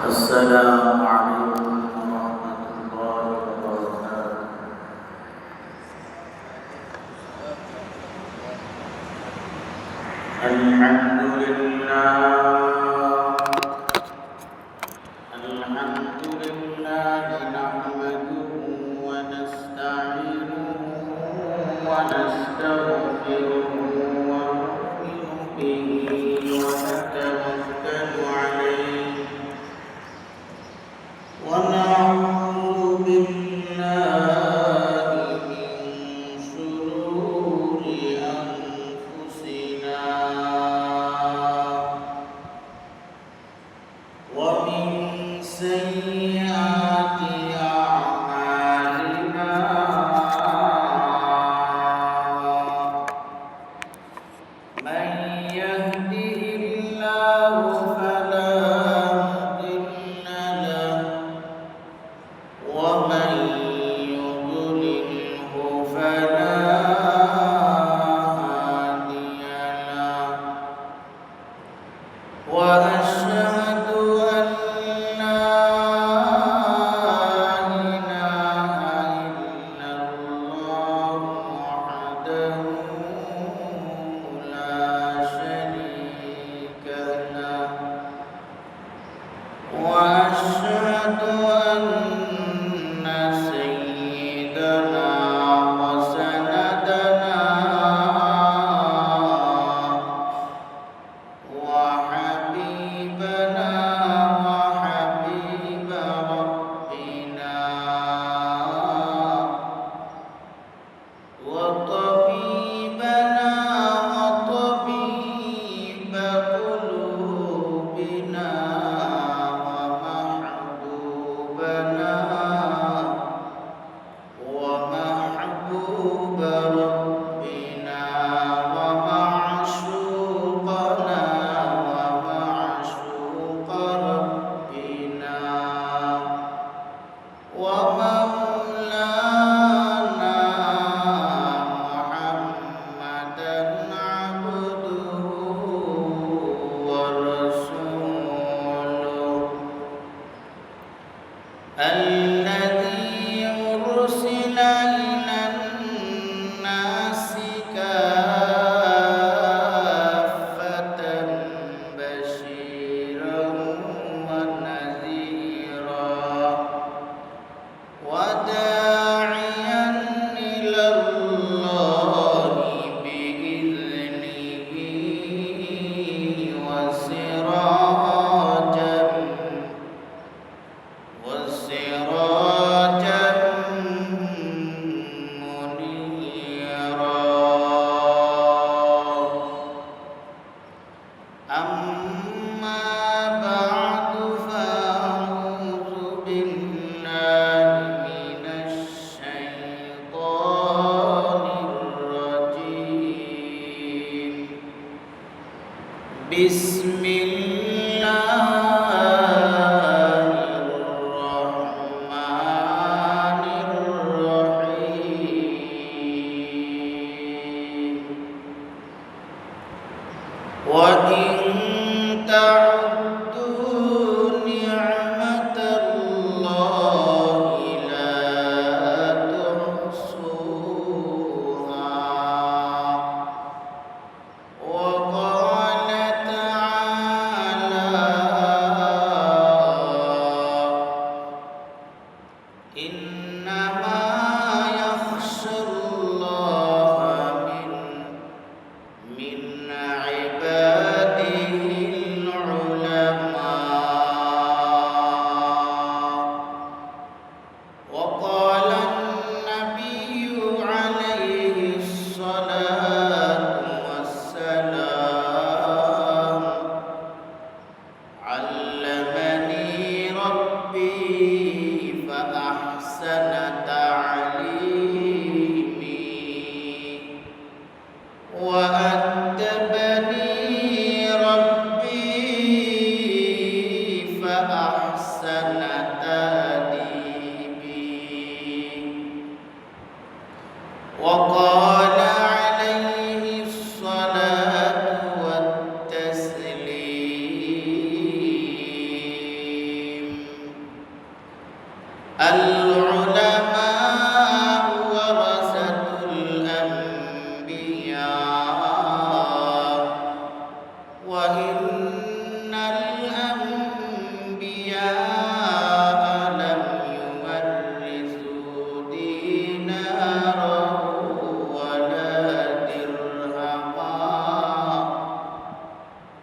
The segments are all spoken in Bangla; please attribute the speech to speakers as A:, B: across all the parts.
A: السلام عليكم ورحمة الله وبركاته. الحمد لله نحمده ونستعينه ونستغفره ونؤمن به ونتوكل عليه ونعوذ بالله من شرور أنفسنا ومن سيئات أعمالنا من يهده الله فلا مضل له ومن يضلله فلا هادي له وأشهد أن لا إله إلا الله وحده لا شريك له وأشهد أن سيدنا وسندنا وحبيبنا وحبيب ربنا وطبيبنا وطبيب قلوبنا ومحبوبنا ومحبوب ربنا ومعشوقنا ومعشوق ربنا ومولانا محمدا عبده ورسوله الذي أرسل إلى الناس كافة بشيرا ونذيرا وداعيا إلى الله بإذنه وسراجا منيرا أما بعد فأعوذ بالله من الشيطان الرجيم بسم الله الرحمن الرحيم وإن تعدوا نعمة الله لا تحصوها وقال تعالى إنما يخشى الله من عباده العلماء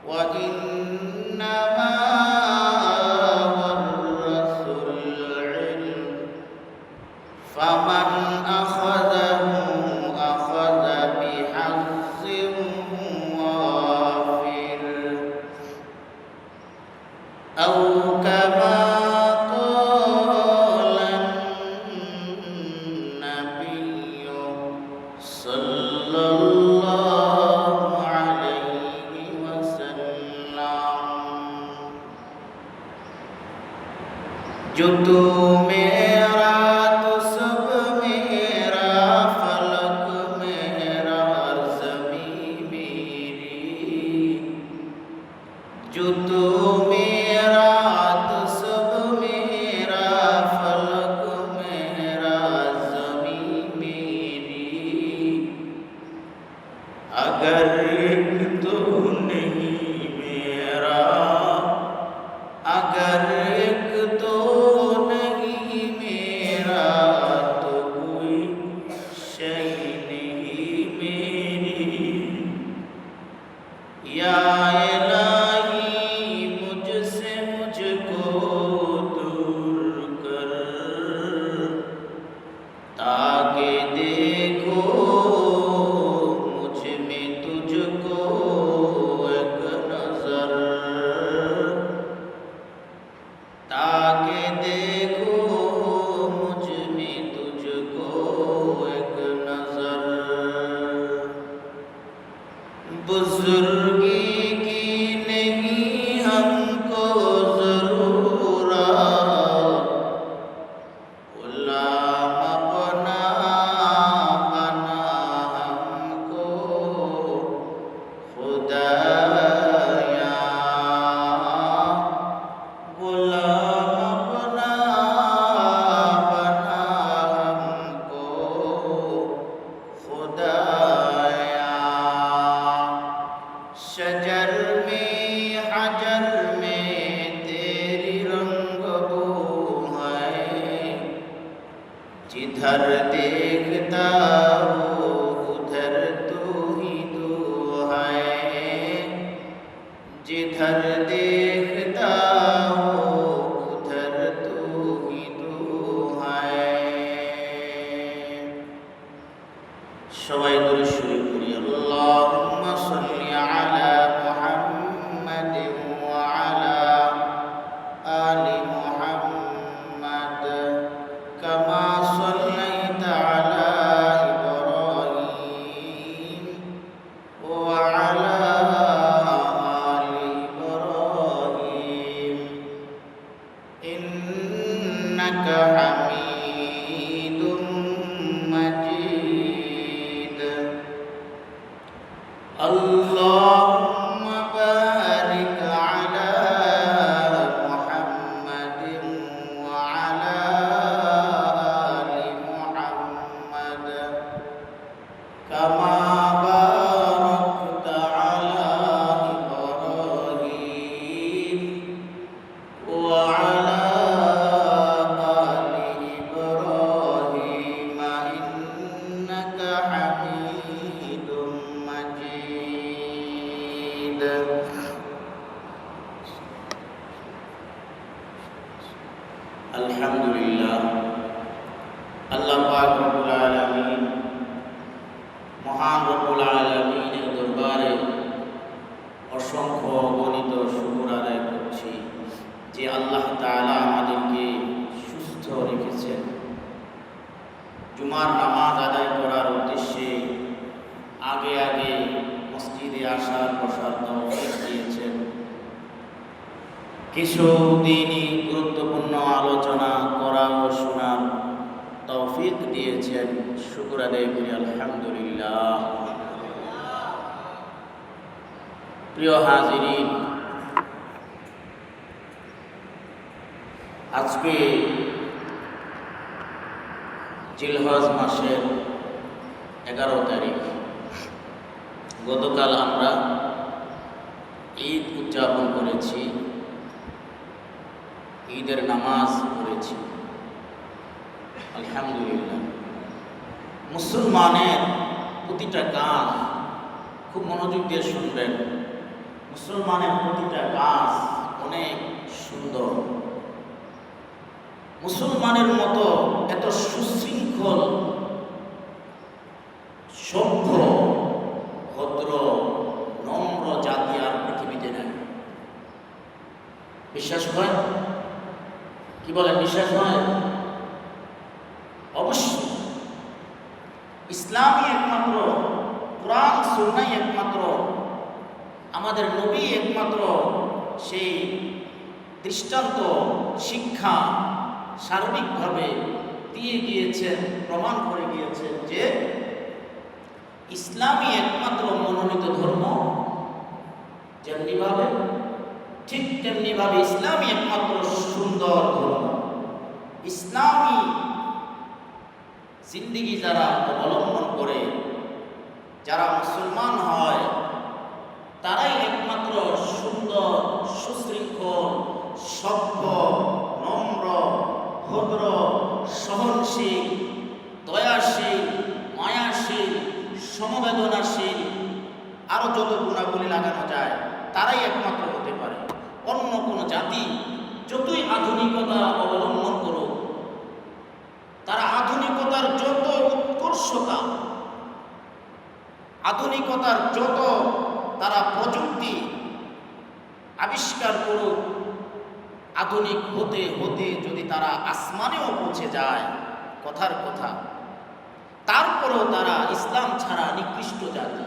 A: وإنما ورث العلم فمن أخذه أخذ بحظ وافر أو كما قال النبي صلى الله عليه وسلم जो तू मेरा तो सब मेरा फलक मेरा ज़मीं मेरी जो तू मेरा तो सब मेरा फलक मेरा ज़मीं मेरी अगर एक तो नहीं मेरा अगर एक तो नहीं मेरा तो कोई शय नहीं मेरी या इलाही मुझसे मुझको दूर कर ताकि देखो मुझ में तुझको एक नजर ताकि देखो मुझ में तुझको एक नजर बुजुर्गी की नहीं हमको जरूरत गुलाम अपना बना हमको खुदाया गुलाम अपना बना हमको खुदाया शजर में हजर में तेरी रंग बू है जिधर देखता हो उधर तू ही तू है जिधर देखता हो उधर तू ही तू है সবাই দরুদ শরীফ পড়ি আল্লাহুম্মা সাল্লি আলা মুহাম্মাদিন ওয়া আলা আলি মুহাম্মাদ কামা সাল্লাইতা আলা ইব্রাহিম ওয়া আলা আলি ইব্রাহিম ইন্নাকা হামিদুম মাজিদ اللهم بارك على محمد وعلى آل محمد كما باركت على إبراهيم وعلى آل إبراهيم إنك حميد مجيد الحمد لله আল্লাহ পাক রব্বুল আলামিন মহান রব্বুল আলামিনের দরবারে অসংখ্য অগণিত শুকর আদায় করছি যে আল্লাহ তাআলা আমাদেরকে সুস্থ রেখেছেন জুমার নামাজ আদায় করার উদ্দেশ্যে আগে আগে মসজিদে আসার বসার তৌফিক দিয়েছেন কিছু দিনই গুরুত্বপূর্ণ আলোচনা করা ও শোনার তৌফিক দিয়েছেন শুকর আদায় করি আলহামদুলিল্লাহ প্রিয় হাজিরিন আজকে জিলহজ মাসের 11 তারিখ গতকাল আমরা ঈদ উদযাপন করেছি ঈদের নামাজ পড়েছি আলহামদুলিল্লাহ মুসলমানের প্রতিটা কাজ খুব মনোযোগ দিয়ে শুনবেন মুসলমানের প্রতিটা কাজ অনেক সুন্দর। মুসলমানের মতো এত সুশৃঙ্খল, সভ্য, ভদ্র, নম্র জাতি আর পৃথিবীতে নেই। বিশ্বাস হয়? কি বলেন, বিশ্বাস হয়? অবশ্যই। ইসলামই একমাত্র, কোরআন সুন্নাহই একমাত্র, আমাদের নবী একমাত্র সেই দৃষ্টান্ত শিক্ষা সার্বিকভাবে দিয়ে গিয়েছেন, প্রমাণ করে গিয়েছেন যে ইসলামই একমাত্র মনোনীত ধর্ম। যেমনিভাবে ঠিক তেমনিভাবে ইসলামই একমাত্র সুন্দর ধর্ম। ইসলামী জিন্দিগি যারা অবলম্বন করে, যারা মুসলমান হয়, তারাই একমাত্র সুন্দর, সুশৃঙ্খল, সভ্য, নম্র, ভদ্র, সহনশীল, দয়াশীল, মায়াশীল, সমবেদনাশীল, আরো যত গুণাবলী লাগানো যায়, তারাই একমাত্র হতে পারে। অন্য কোনো জাতি যতই আধুনিকতা অবলম্বন করুক, তারা আধুনিকতার যত উৎকর্ষতা, আধুনিকতার যত তারা প্রযুক্তি আবিষ্কার করুক, আধুনিক হতে হতে যদি তারা আসমানেও পৌঁছে যায়, কথার কথা, তারপরেও তারা ইসলাম ছাড়া নিকৃষ্ট জাতি,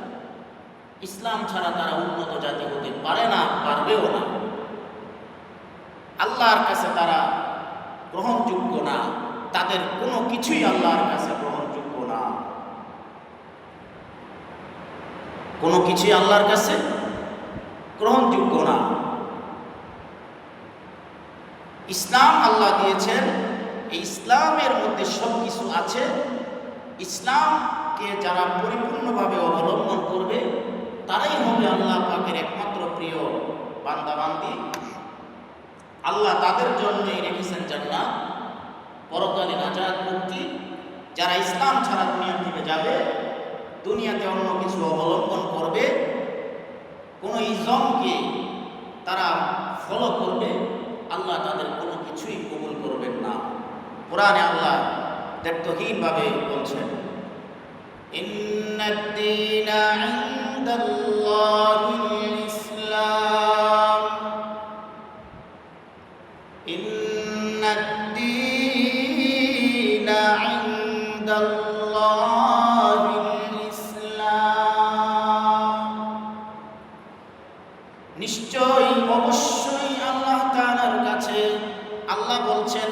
A: ইসলাম ছাড়া তারা উন্নত জাতি হতে পারে না, পারবেও না। আল্লাহর কাছে তারা গ্রহণযোগ্য না, তাদের কোনো কিছুই আল্লাহর কাছে গ্রহণযোগ্য না, কোনো কিছুই আল্লাহর কাছে গ্রহণযোগ্য না। ইসলাম আল্লাহ দিয়েছেন, এই ইসলামের মধ্যে সব কিছু আছে। ইসলামকে যারা পরিপূর্ণভাবে অবলম্বন করবে, তারাই হবে আল্লাহ পাকের একমাত্র প্রিয় বান্দাবান্দি। আল্লাহ তাদের জন্যই রেখেছেন জান্নাত, পরকালে নাজাত, মুক্তি। যারা ইসলাম ছাড়া দুনিয়া থেকে যাবে, দুনিয়াতে অন্য কিছু অবলম্বন করবে, কোনো ইজমকে তারা ফলো করবে, আল্লাহ তাদের কোনো কিছুই কবুল করবেন না। কোরআনে আল্লাহ দ্ব্যর্থহীনভাবে বলছেন, ইন্নাদ-দীনা ইনদাল্লাহিল ইসলাম, ইন্নাদ-দীনা ইনদাল্লাহিল ইসলাম। নিশ্চয়ই, অবশ্যই আল্লাহ তাআলার কাছে, আল্লাহ বলছেন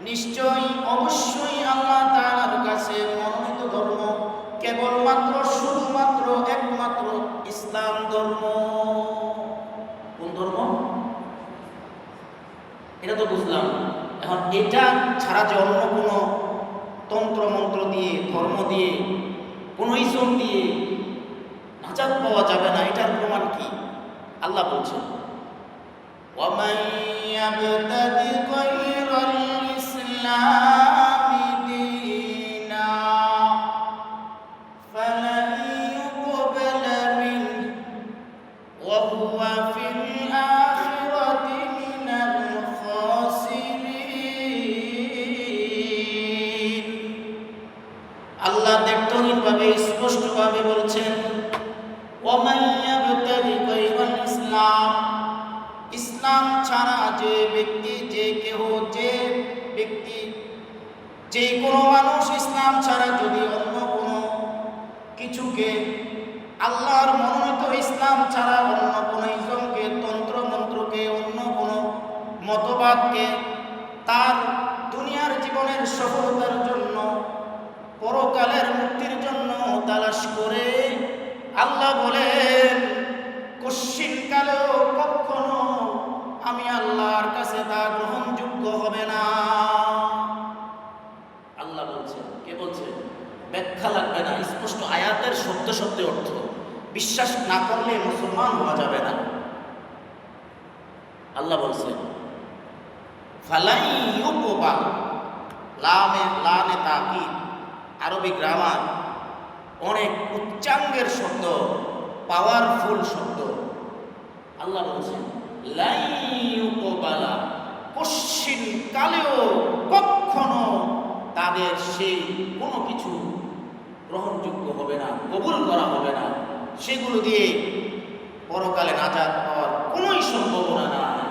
A: নিশ্চয়ই, অবশ্যই আল্লাহ তাআলার কাছে মনোনীত ধর্ম কেবলমাত্র, শুধুমাত্র, একমাত্র ইসলাম ধর্ম। কোন ধর্ম? এটা তো বুঝলাম। এখন এটা ছাড়া যে অন্য কোনো তন্ত্র মন্ত্র দিয়ে, ধর্ম দিয়ে, কোনো ইসম দিয়ে নাজাত পাওয়া যাবে না, এটার প্রমাণ কি? আল্লাহ বলছেন, وَمَنْ يَبْتَغِ غَيْرَ الْإِسْلَامِ دِينًا فَلَنْ يُقْبَلَ مِنْهُ وَهُوَ فِي الْآخِرَةِ مِنَ الْخَاسِرِينَ। আল্লাহ দ্ব্যর্থহীনভাবে, স্পষ্টভাবে বলছেন, وَمَنْ يَبْتَغِ غَيْرَ الْإِسْلَامِ, ইসলাম ছাড়া যে ব্যক্তি, যে কেহ, যে ব্যক্তি, যে কোনো মানুষ ইসলাম ছাড়া যদি অন্য কোনো কিছুকে, আল্লাহর মনোনীত ইসলাম ছাড়া অন্য কোনো ইজমকে, তন্ত্র মন্ত্রকে, অন্য কোনো মতবাদকে তার দুনিয়ার জীবনের সফলতার জন্য, পরকালের মুক্তির জন্য তালাশ করে, আল্লাহ বলেন কশ্চিনকালেও কখনো আমি আল্লাহর কাছে তা গ্রহণযোগ্য হবে না। আল্লাহ বলছেন, কে বলছেন? ব্যাখ্যা লাগবে না, স্পষ্ট আয়াতের শব্দ শব্দ অর্থ। বিশ্বাস না করলে মুসলমান হওয়া যাবে না। আল্লাহ বলছেন, ফালাই ইউকবাল, লামে তাকিদ, আরবি গ্রামার, অনেক উচ্চাঙ্গের শব্দ, পাওয়ারফুল শব্দ। আল্লাহ বলছেন লাই ইউকবালা, কশ্চিন কালেও কখনো তাদের সেই কোনো কিছু গ্রহণযোগ্য হবে না, কবুল করা হবে না। সেগুলো দিয়ে পরকালে নাজাত পাওয়ার কোনোই সম্ভাবনা নাই।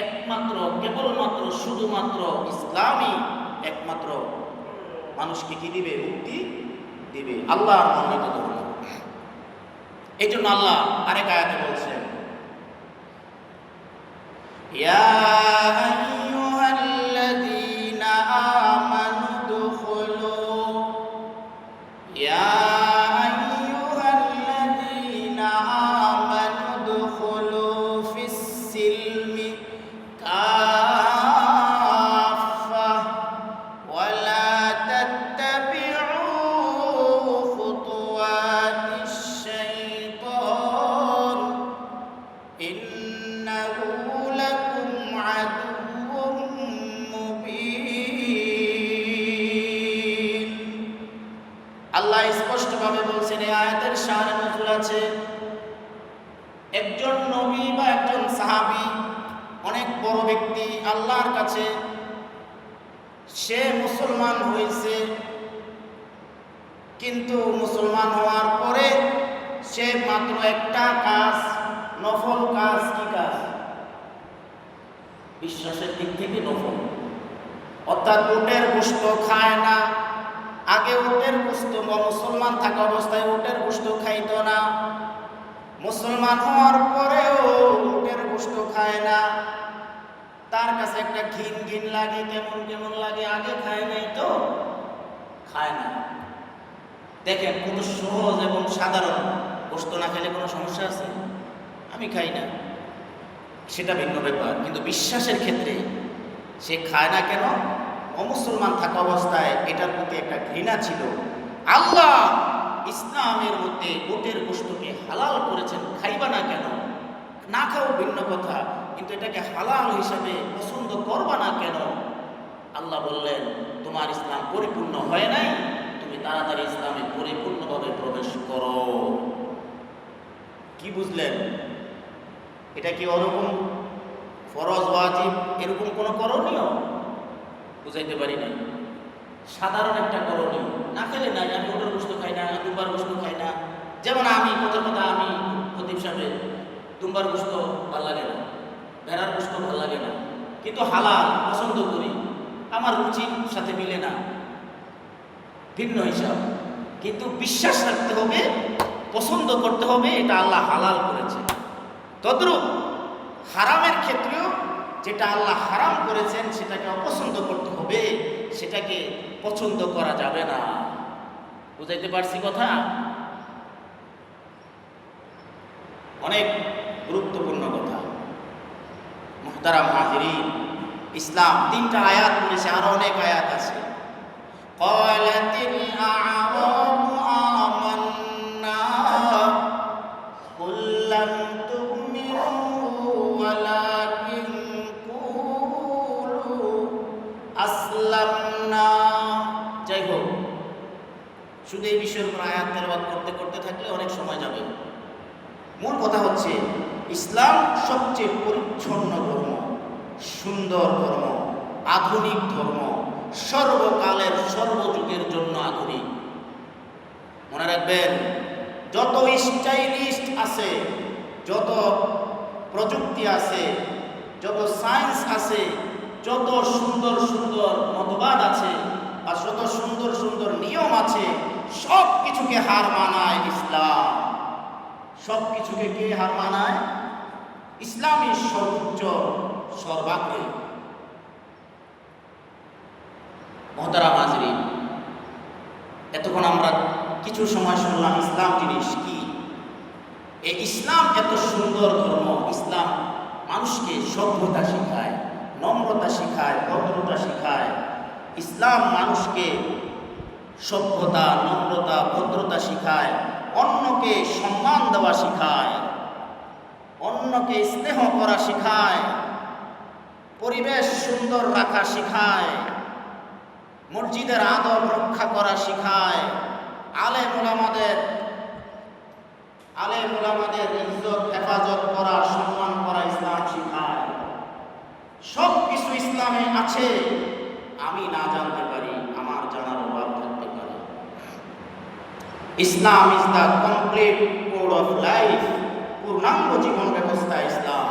A: একমাত্র কেবলমাত্র শুধুমাত্র ইসলামই একমাত্র মানুষকে কি দিবে? মুক্তি দিবে, আল্লাহর মনোনীত ধর্ম। এই জন্য আল্লাহ আরেক আয়াতে বলছেন ইয়া আইয়ুহাল্লাযীনা আমানু দুখুলু ইয়া আইয়ুহাল্লাযীনা আমানু দুখুলু ফিস-সিলমি কাফা ওয়া লা তাত্তাবি'উ খুতুওয়াতিশ শাইতান ইন্নাহু লাকুম আদুউম মুবিন। আল্লাহ স্পষ্টভাবে বলছেন, এই আয়াতের শানে নজুল আছে, একজন নবী বা একজন সাহাবী, অনেক বড় ব্যক্তি আল্লাহর কাছে, সে মুসলমান হয়েছে, কিন্তু মুসলমান হওয়ার পরে সে মাত্র একটা কাজ, নফল কাজ। কি কাজ? বিশ্বাসের দিক থেকে নফল, অর্থাৎ উটের গোশত খায় না। আগে উটের গোশত, মুসলমান থাকা অবস্থায় উটের গোশত খাইতো না, মুসলমান হওয়ার পরেও উটের গোশত খায় না। তার কাছে একটা ঘিন ঘিন লাগে, কেমন কেমন লাগে, আগে খায় নাই তো খায় না। দেখেন কত সহজ এবং সাধারণ। গোশত না খেলে কোনো সমস্যা আছে? আমি খাই না, সেটা ভিন্ন ব্যাপার। কিন্তু বিশ্বাসের ক্ষেত্রে সে খায় না কেন? অমুসলমান থাকা অবস্থায় এটার প্রতি একটা ঘৃণা ছিল। আল্লাহ ইসলামের মধ্যে উটের গোশতকে হালাল করেছেন, খাইবা না কেন? না খাও ভিন্ন কথা, কিন্তু এটাকে হালাল হিসাবে পছন্দ করবা না কেন? আল্লাহ বললেন, তোমার ইসলাম পরিপূর্ণ হয় নাই, তুমি তাড়াতাড়ি ইসলামে পরিপূর্ণভাবে প্রবেশ করো। কি বুঝলেন? এটা কি ওরকম ফরজ ওয়াজিব এরকম কোনো করণীয়? বুঝাইতে পারি নাই। সাধারণ একটা করণীয়। না খেলে নাই, আমি ওটার গোশত খাই না, দুম্বার গোশত খাই না। যেমন আমি কথা আমি খতিব সাহেব, দুম্বার গোশত ভালো লাগে না, ভেড়ার গোশত ভালো লাগে না, কিন্তু হালাল পছন্দ করি, আমার রুচির সাথে মিলে না, ভিন্ন হিসাব। কিন্তু বিশ্বাস রাখতে হবে, পছন্দ করতে হবে, এটা আল্লাহ হালাল করেছে। তদ্রূপ হারামের ক্ষেত্রেও যেটা আল্লাহ হারাম করেছেন সেটাকে অপছন্দ করতে হবে, সেটাকে পছন্দ করা যাবে না। বুঝাইতে পারছি কথা? অনেক গুরুত্বপূর্ণ কথা। মুহতারাম হাজিরিন, ইসলাম 3টা আয়াত বলেছে, আরো অনেক আয়াত আছে। ক্বালাতিল আ'রাবু আমান্না কুল লাম তু'মিনু ওয়ালাকিন কুলু আসলামনা। যাই হোক, শুধু এই বিষয়ের উপর আয়াত তেলাওয়াত করতে করতে থাকলে অনেক সময় যাবে। মূল কথা হচ্ছে, ইসলাম সবচেয়ে পরিচ্ছন্ন ধর্ম, সুন্দর ধর্ম, আধুনিক ধর্ম, সর্বকালের সর্বযুগের জন্য আধুনিক। মনে রাখবেন, যত স্টাইলিস্ট আছে, যত প্রযুক্তি আছে, যত সায়েন্স আছে, যত সুন্দর সুন্দর মতবাদ আছে, আর যত সুন্দর সুন্দর নিয়ম আছে, সব কিছুকে হার মানায় ইসলাম। সব কিছুকে কে হার মানায়? ইসলামী সর্বোচ্চ, সর্বাগ্রে। মুহতারাম হাজিরিন, এতক্ষণ আমরা কিছু সময় শুনলাম ইসলাম জিনিস কি। এই ইসলাম এত সুন্দর ধর্ম। ইসলাম মানুষকে সভ্যতা শেখায়, নম্রতা শেখায়, ভদ্রতা শেখায়। ইসলাম মানুষকে সভ্যতা, নম্রতা, ভদ্রতা শেখায়, অন্যকে সম্মান দেওয়া শেখায়, অন্যকে স্নেহ করা শেখায়, পরিবেশ সুন্দর রাখা শেখায়, মসজিদের আদব রক্ষা করা শেখায়, আলেম ওলামাদের ইজ্জত হেফাজত আছে, আমি না জানতে পারি, আমার জানার অভাব থাকতে পারে। Islam is the complete code of life. পূর্ণাঙ্গ জীবন ব্যবস্থা ইসলাম।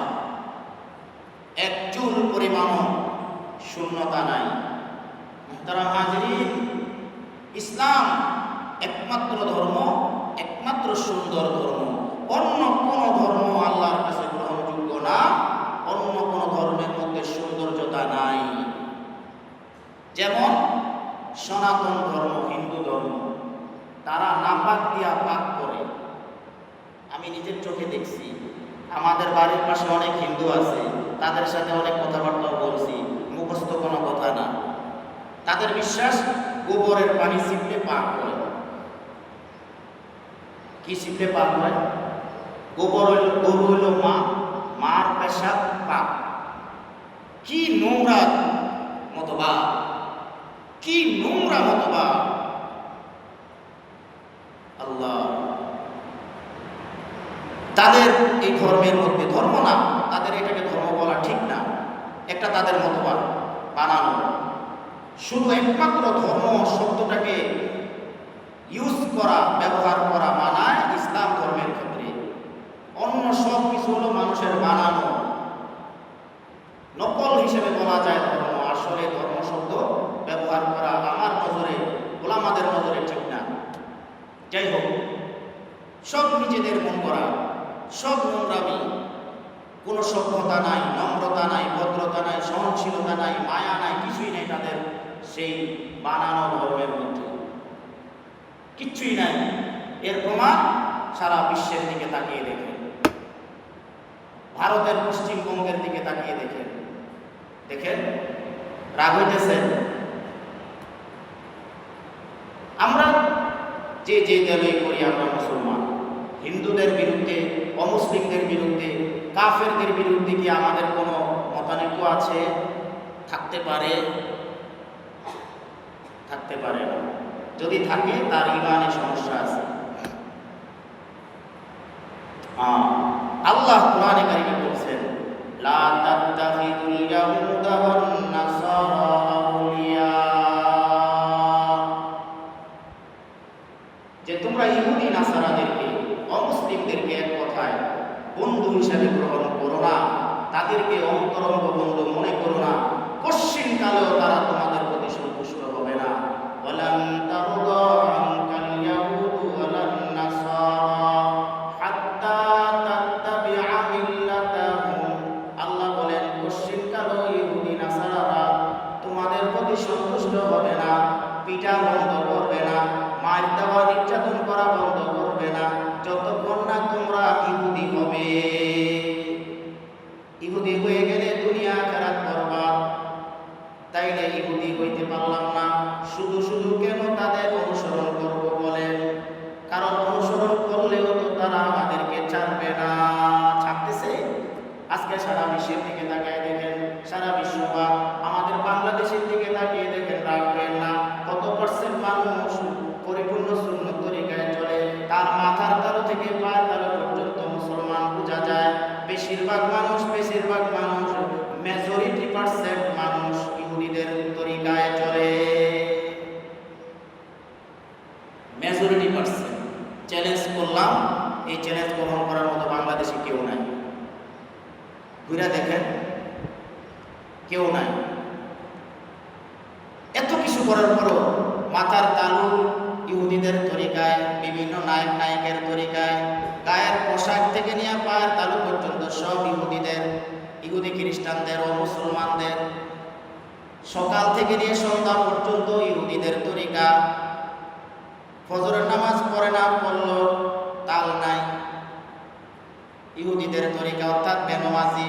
A: এক চুল পরিমাণও শূন্যতা নাই। মুহতারাম হাজিরিন, ইসলাম একমাত্র ধর্ম, একমাত্র সুন্দর ধর্ম। অন্য কোন ধর্ম আল্লাহর কাছে গ্রহণযোগ্য না। অন্য কোন ধর্মের মধ্যে সৌন্দর্যতা নাই। যেমন সনাতন ধর্ম, হিন্দু ধর্ম, তারা নাপাক দিয়া পাক করে। আমি নিজের চোখে দেখছি। আমাদের বাড়ির পাশে অনেক হিন্দু আছে, তাদের সাথে অনেক কথাবার্তাও বলছি, মুখস্থ কোনো কথা না। তাদের বিশ্বাস গোবরের পানি ছিপলে পাক হয়। কি ছিপলে পাক হয়? গরু হইল মা, মার পেশাব পাক। কি নোংরা মতবাদ, কি নোংরা মতবাদ! আল্লাহ, তাদের এই ধর্মের মধ্যে, ধর্ম না, তাদের এটাকে ধর্ম বলা ঠিক না, একটা তাদের মতবাদ বানানো। শুধু একমাত্র ধর্ম শব্দটাকে ইউজ করা, ব্যবহার করা মানায় ইসলাম ধর্মের ক্ষেত্রে। অন্য সব কিছু হলো মানুষের বানানো, নকল হিসেবে বলা যায় ধর্ম। আসলে ধর্ম শব্দ ব্যবহার করা আমার নজরে, ওলামাদের নজরে ঠিক না। যাই হোক, সব নিজেদের মন করা, সব নোংরামি, কোনো সভ্যতা নাই, নম্রতা নাই, ভদ্রতা নাই, সহনশীলতা নাই, মায়া নাই, কিছুই নেই তাদের সেই বানানো ধর্মের মধ্যে, কিচ্ছুই নাই। এর প্রমাণ সারা বিশ্বের দিকে তাকিয়ে দেখেন, ভারতের পশ্চিমবঙ্গের দিকে তাকিয়ে দেখেন। দেখেন, রাগ হইতেছেন? আমরা যে দলে করি, আমরা মুসলমান, হিন্দুদের বিরুদ্ধে, অমুসলিমদের বিরুদ্ধে, কাফেরদের বিরুদ্ধে কি আমাদের কোনো মতানৈক্য আছে? থাকতে পারে? থাকতে পারে না। যদি থাকে তার ঈমানে সমস্যা আছে। আল্লাহ কোরআনে কারিমে বলছেন, লা তাত্তাখিযুল ইয়াহুদা ওয়ান নাসারা আউলিয়া, যে তোমরা ইহুদি নাসারাদেরকে, অমুসলিমদেরকে এক কথায় বন্ধু হিসাবে গ্রহণ করো না, তাদেরকে অন্তরঙ্গ বন্ধু মনে করো না। কশ্চিন কালেও তারা তোমাদের প্রতি সন্তুষ্ট হবে না। ওয়ালান তারদা আনকাল ইয়াহুদু ওয়ালান নাসারা হাত্তা তাত্তাবিআ মিল্লাতাহুম। আল্লাহ বলেন, কশ্চিন কালেও ইহুদি নাসারারা তোমাদের প্রতি সন্তুষ্ট হবে না, পিটা বন্ধ করবে না, মার দেওয়া, নির্যাতন করা বন্ধ করবে না, যতক্ষণ না তোমরা ইহুদি হবে। ইহুদি হয়ে গেলে দুনিয়া আখিরাত বরবাদ। তাইলে ইহুদি হইতে পারলাম না, শুধু শুধু কেন তাদের অনুসরণ করব বলেন? কারণ অনুসরণ করলেও তো তারা আমাদেরকে ছাড়বে না। ছাড়তেছে? আজকে সারা বিশ্বের দিকে তাকিয়ে দেখেন, সারা বিশ্ববাদ, আমাদের বাংলাদেশের দিকে তাকিয়ে দেখেন, রাখবেন না কত পার্সেন্ট মানুষ পরিপূর্ণ সুন্নত তরিকায় চলে। তার মাথার তালু থেকে পায়ের তালু পর্যন্ত মুসলমান বোঝা যায়। বেশিরভাগ মানুষ মেজরিটি পার্সেন্ট মানুষ ইহুদিদের তরিকায় চলে। Majority percent. চ্যালেঞ্জ করলাম, এই চ্যালেঞ্জ গ্রহণ করার মতো বাংলাদেশে কেউ নাই। ঘুরে দেখেন, কেউ নাই। এত কিছু করার পরও মাথার তালু ইহুদিদের তরিকায়, বিভিন্ন নায়ক নায়কের তরিকায়, গায়ের পোশাক থেকে নিয়ে পায়ের তালু পর্যন্ত সব ইহুদিদের, ইহুদি খ্রিস্টানদের ও মুসলমানদের। সকাল থেকে নিয়ে সন্ধ্যা পর্যন্ত ইহুদিদের তরিকা। ফজরের নামাজ পড়ে না, পড়ল তাল নাই। ইহুদিদের তরিকা, অর্থাৎ বেনামাজি।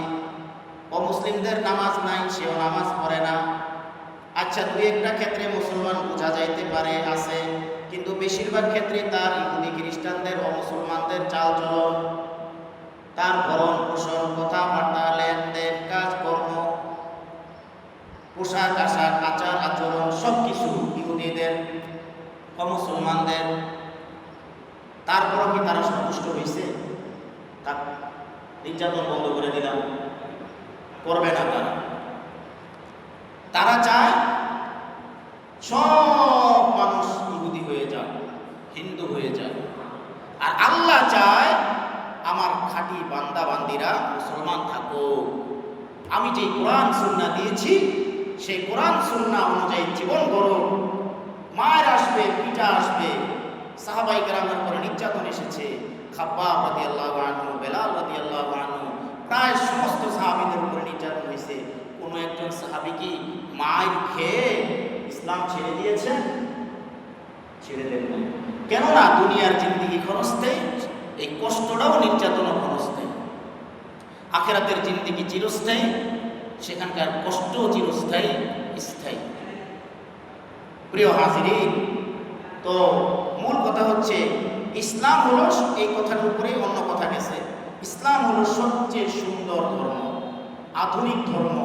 A: অমুসলিমদের নামাজ নাই, সেও নামাজ পড়ে না। আচ্ছা, দুই একটা ক্ষেত্রে মুসলমান বোঝা যাইতে পারে আছে, কিন্তু বেশিরভাগ ক্ষেত্রে তার ইহুদি খ্রিস্টানদের ও মুসলমানদের চালচলন, তার ভরণ পোষণ, কথাবার্তা, লেনদেন, কাজকর্ম, পোশাক আশাক, আচার আচরণ সবকিছু ইহুদিদের ও মুসলমানদের। তারপরও কি তারা সন্তুষ্ট হয়েছে? তার নির্যাতন বন্ধ করে দিলাম, করবে না তারা। তারা চায় সব মানুষ ইহুদি হয়ে যাক, হিন্দু হয়ে যাক। আর আল্লাহ চায় আমার খাঁটি বান্দা বান্দিরা মুসলমান থাকুক। আমি যে কোরআন সুন্নাহ দিয়েছি সেই কোরআন সুন্নাহ অনুযায়ী জীবন গড়ো। মায়ের আসবে, পিঠা আসবে, সাহাবাই কেরামের উপরে নির্যাতন এসেছে। খাব্বাব রাদিয়াল্লাহু আনহু, বেলাল রাদিয়াল্লাহু আনহু, প্রায় সমস্ত সাহাবীদের উপরে নির্যাতন হয়েছে। কোনো একজন সাহাবী কি মায়ের খেয়ে ইসলাম ছেড়ে দিয়েছেন? ছেড়ে দেন না। কেননা দুনিয়ার জিন্দেগি ক্ষণস্থায়ী, এই কষ্টটাও নির্যাতনও ক্ষণস্থায়ী। আখিরাতের জিন্দেগি চিরস্থায়ী, সেখানকার কষ্ট চিরস্থায়ী, স্থায়ী। প্রিয় হাজিরিন, তো মূল কথা হচ্ছে ইসলাম হলো, এই কথার উপরে অন্য কথা গেছে, ইসলাম হলো সবচেয়ে সুন্দর ধর্ম, আধুনিক ধর্ম।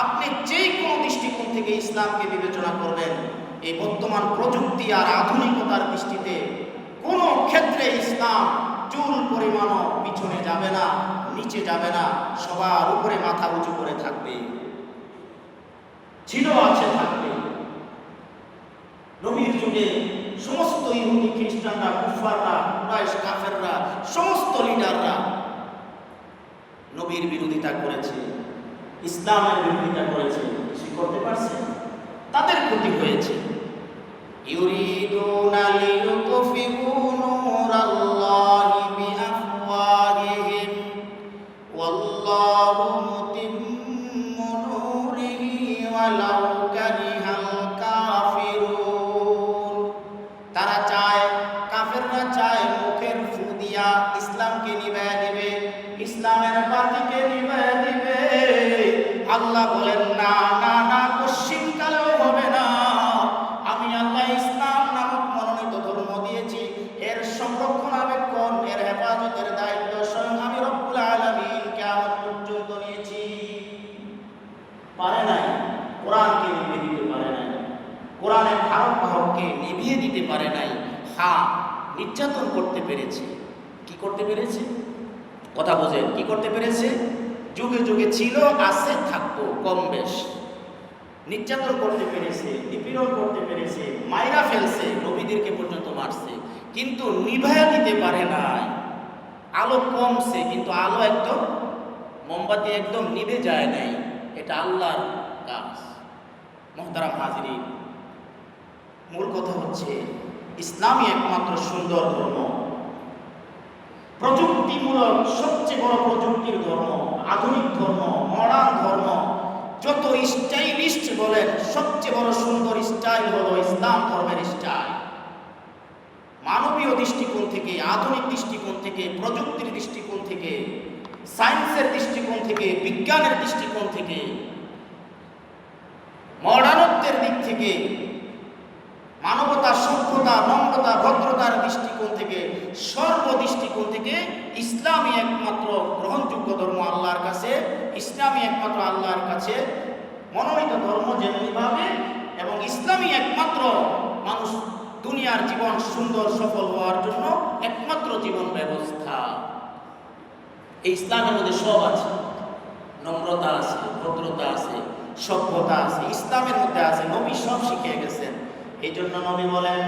A: আপনি যে কোনো দৃষ্টিকোণ থেকে ইসলামকে বিবেচনা করবেন, এই বর্তমান প্রযুক্তি আর আধুনিকতার দৃষ্টিতে কোনো ক্ষেত্রে ইসলাম চুল পরিমাণও পিছনে যাবে না, নিচে যাবে না, সবার উপরে মাথা উঁচু করে থাকবে, ছিল আছে থাকবে। নবীর যুগে সমস্ত ইহুদি খ্রিস্টানরা, কুফাররা, কুরাইশ কাফেররা, সমস্ত লিডাররা নবীর বিরোধিতা করেছে, ইসলামের বিরোধিতা করেছে। সে করতে পারছে? তাদের ক্ষতি হয়েছে। ইউরিদুনা লিয়ুতফিউ নূরাল্লাহি বিআফওয়াহিহিম ওয়াল্লাহু মুতিম্মু নূরিহি ওয়ালাউ কারিহাল কাফিরুন। তারা চায়, কাফেররা চায় মুখের ফু দিয়া ইসলামকে নিভায়া দিবে, ইসলামের বাতিকে নিভায়া দিবে। আল্লাহ বলেন না না না, পশ্চিম কালেও হবে না। আমি আল্লাহ ইসলাম নামক মনোনীত ধর্ম দিয়েছি, এর সংরক্ষণাবেক্ষণ, এর হেফাজতের দায়িত্ব স্বয়ং আমি রব্বুল আলামিন কিয়ামত পর্যন্ত নিয়েছি। পারে নাই, কোরআনকে নিভিয়ে দিতে পারে নাই, কোরআনের ধারক বাহককে নিভিয়ে দিতে পারে নাই। হ্যাঁ, নির্যাতন করতে পেরেছে। কি করতে পেরেছে? কথা বোঝেন, কি করতে পেরেছে? যুগে যুগে ছিল, আছে, থাকবো, কম বেশ। নির্যাতন করতে পেরেছে, নিপীড়ন করতে পেরেছে, মাইরা ফেলছে, নবীদেরকে পর্যন্ত মারছে, কিন্তু নিভায়া দিতে পারে নাই। আলো কমছে, কিন্তু আলো একদম, মোমবাতি একদম নিভে যায় নাই। এটা আল্লাহর কাজ। মুহতারাম হাজিরিন, মূল কথা হচ্ছে ইসলামই একমাত্র সুন্দর ধর্ম, প্রযুক্তিমূলক সবচেয়ে বড় প্রযুক্তির ধর্ম, আধুনিক ধর্ম, মডার্ন ধর্ম। যত স্টাইলিস্ট বলেন, সবচেয়ে বড় সুন্দর স্টাইল হলো ইসলাম ধর্মের স্টাইল। মানবীয় দৃষ্টিকোণ থেকে, আধুনিক দৃষ্টিকোণ থেকে, প্রযুক্তির দৃষ্টিকোণ থেকে, সায়েন্সের দৃষ্টিকোণ থেকে, বিজ্ঞানের দৃষ্টিকোণ থেকে, মডার্নত্বের দিক থেকে, মানবতা, সভ্যতা, নম্রতা, ভদ্রতার দৃষ্টিকোণ থেকে, সর্বদৃষ্টিকোণ থেকে ইসলামই একমাত্র গ্রহণযোগ্য ধর্ম আল্লাহর কাছে। ইসলামই একমাত্র আল্লাহর কাছে মনোনীত ধর্ম যেমনিভাবে, এবং ইসলামই একমাত্র মানুষ দুনিয়ার জীবন সুন্দর সফল হওয়ার জন্য একমাত্র জীবন ব্যবস্থা। এই ইসলামের মধ্যে সব আছে, নম্রতা আছে, ভদ্রতা আছে, সভ্যতা আছে, ইসলামের মধ্যে আছে। নবী সব শিখিয়ে গেছেন। এই জন্য নবী বলেন,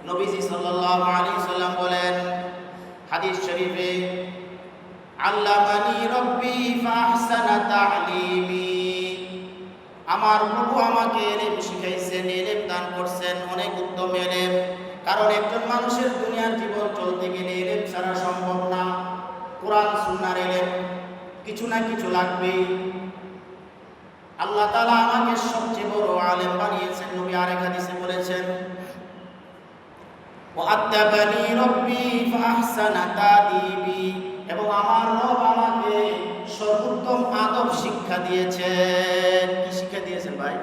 A: নবীজি সাল্লাল্লাহু আলাইহি সাল্লাম বলেন হাদিস শরীফে, আল্লামানি রব্বি ফাহসানা তা'লিমি। আমার প্রভু আমাকে ইলম শিখাইছেন, ইলম দান করছেন, অনেক উত্তম ইলম। কারণ একজন মানুষের দুনিয়ার জীবন চলতে গেলে ইলম ছাড়া সম্ভব না। কোরআন সুন্নাহর ইলম কিছু না কিছু লাগবে। আল্লাহ তাআলা আমাকে সবচেয়ে বড় আলেম বানিয়েছেন। নবী আরেক হাদিসে বলেছেন, ওয়া'আদাবানি রব্বি ফাহসানা তা'দিবি। এবং আমার রব আমাকে সর্বোত্তম আদব শিক্ষা দিয়েছেন। কি শিক্ষা দিয়েছেন ভাই?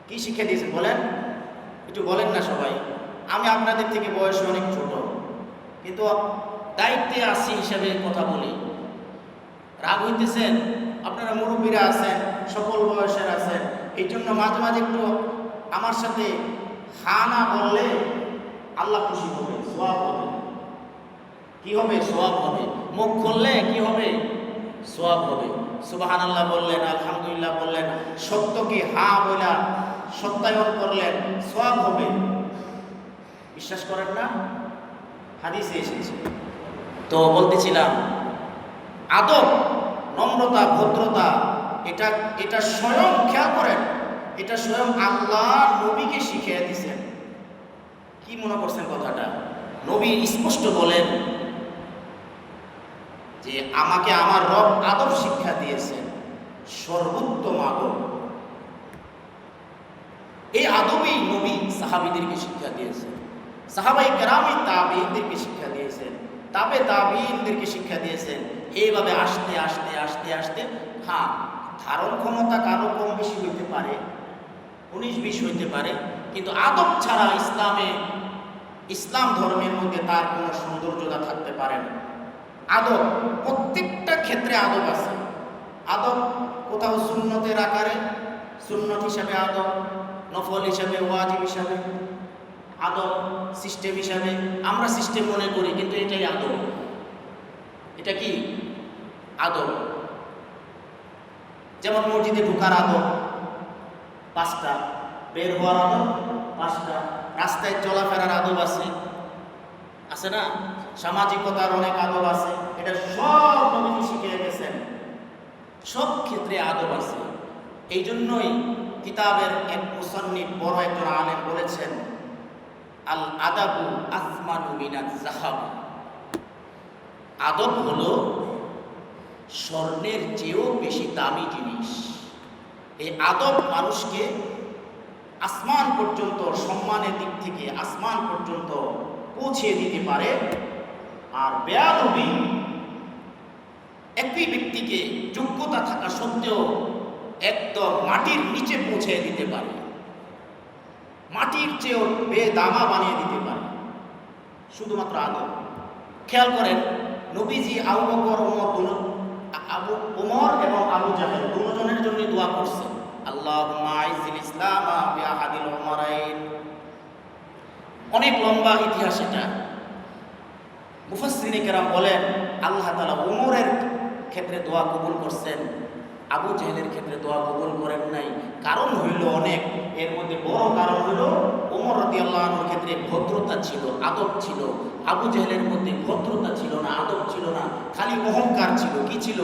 A: কি শিক্ষা দিয়েছেন বলেন? একটু বলেন না সবাই। আমি আপনাদের থেকে বয়সে অনেক ছোট, কিন্তু দায়িত্বে আছি হিসাবে কথা বলি। রাগ হইতেছেন? আপনারা মুরব্বীরা আছেন, সকল বয়সের আছেন, এই জন্য মাঝে মাঝে একটু আমার সাথে হা না বললে আল্লাহ খুশি হবে, সওয়াব হবে। কি হবে? সওয়াব হবে। মুখ খুললে কি হবে? সওয়াব হবে। সুবহানাল্লাহ বললেন, আলহামদুলিল্লাহ বললেন, সত্যকে হ্যাঁ বলা সত্যায়ন করলেন, সওয়াব হবে। বিশ্বাস করেন না? হাদিসে এসেছে। তো বলতেছিলাম, আদব, নম্রতা, ভদ্রতা, এটা এটা স্বয়ং, খেয়াল করেন, এটা স্বয়ং আল্লাহ নবীকে শিখিয়ে দিয়েছেন। কি মনে করছেন কথাটা? নবী স্পষ্ট বলেন যে আমাকে আমার রব আদব শিক্ষা দিয়েছেন, সর্বোত্তম আদব। এই আদবেই নবী সাহাবীদেরকে শিক্ষা দিয়েছেন, সাহাবায়ে কেরামই তাবেঈনদেরকে শিক্ষা দিয়েছেন, তাবেঈনদেরকে শিক্ষা দিয়েছেন। এইভাবে আস্তে আস্তে আস্তে আস্তে, হ্যাঁ, ধারণ ক্ষমতা কারো কম বেশি হইতে পারে, 19-20 হইতে পারে, কিন্তু আদব ছাড়া ইসলাম ধর্মের মধ্যে তার কোনো সৌন্দর্যতা থাকতে পারে না। আদব, প্রত্যেকটা ক্ষেত্রে আদব আছে। আদব কোথাও সুন্নতের আকারে, সুন্নত হিসাবে আদব, নফল হিসাবে, ওয়াজিব হিসাবে আদব, সিস্টেম হিসাবে আমরা সিস্টেম মনে করি, কিন্তু এটাই আদব। এটা কি আদব? যেমন মসজিদে ঢোকার আদব 5টা, বের হওয়ার আদব 5টা, রাস্তায় চলাফেরার আদব আছে, আছে না? সামাজিকতার অনেক আদব আছে। এটা সব নবী শিখিয়ে গেছেন, সব ক্ষেত্রে আদব আছে। এই জন্যই কিতাবের এক মুসান্নিফ, বড় একজন আলেম বলেছেন, আল আদাবু আসমানু মিনাজ যাহাব। আদব হলো স্বর্ণের চেয়েও বেশি দামি জিনিস। এই আদব মানুষকে আসমান পর্যন্ত, সম্মানের দিক থেকে আসমান পর্যন্ত পৌঁছে দিতে পারে। আর বেয়াদবি একই ব্যক্তিকে যোগ্যতা থাকা সত্ত্বেও একদম মাটির নিচে পৌঁছে দিতে পারে, মাটির চেয়েও বেদামা বানিয়ে দিতে পারে, শুধুমাত্র আদব। খেয়াল করেন, নবীজি আবু বকর, ওমর এবং আবু জাহেল দুজনের জন্য দোয়া করছেন, আল্লাহুম্মা আইজিল ইসলাম বিআহাদিল উমারাইন। অনেক লম্বা ইতিহাস এটা। মুফাসসিরিনে কেরাম বলেন, আল্লাহ তাআলা ওমরের ক্ষেত্রে দোয়া কবুল করছেন, আবু জাহেলের ক্ষেত্রে দোয়া কবুল করেন নাই। কারণ হইল অনেক, এর মধ্যে বড় কারণ হইল ওমর রাদিয়াল্লাহু আনহুর ক্ষেত্রে ভদ্রতা ছিল, আদব ছিল। আবু জাহেলের মধ্যে ভদ্রতা ছিল না, আদব ছিল না, খালি অহংকার ছিল। কি ছিল?